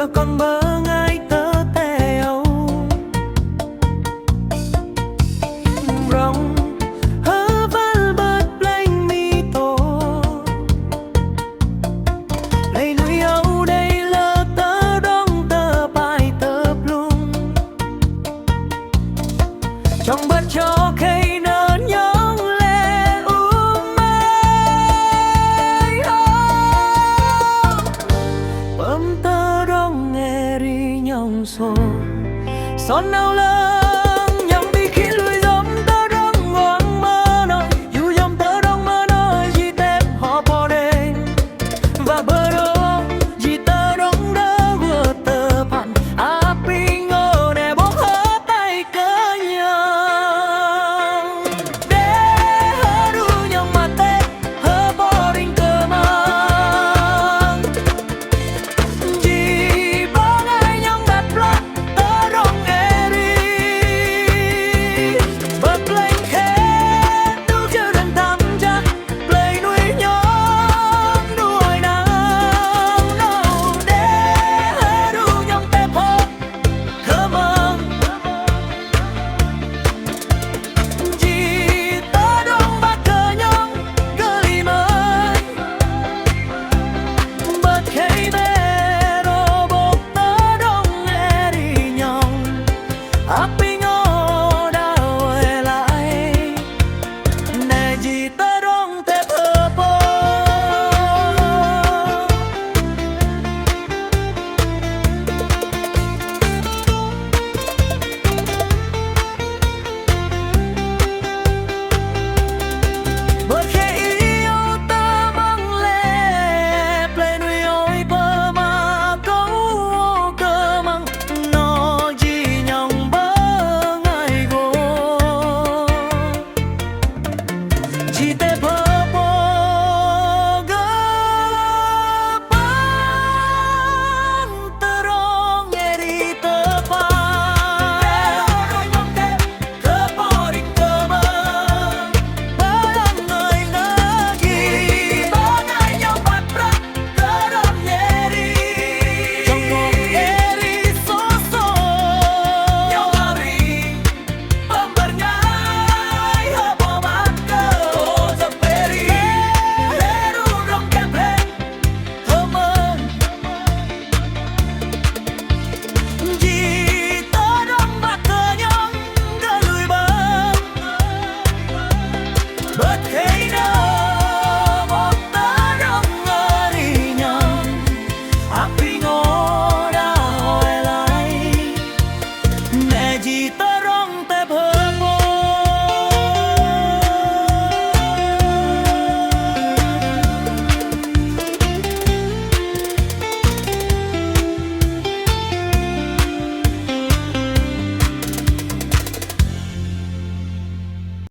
giờ còn mơ ngay tơ tèo rong hơ val bớt lanh mi tô lấy núi âu đây lơ tơ đong tơ bài tơ plum trong bớt cho khay nơ nhong lệ mây bấm tơ đong nghe ri nhong so son nào lơ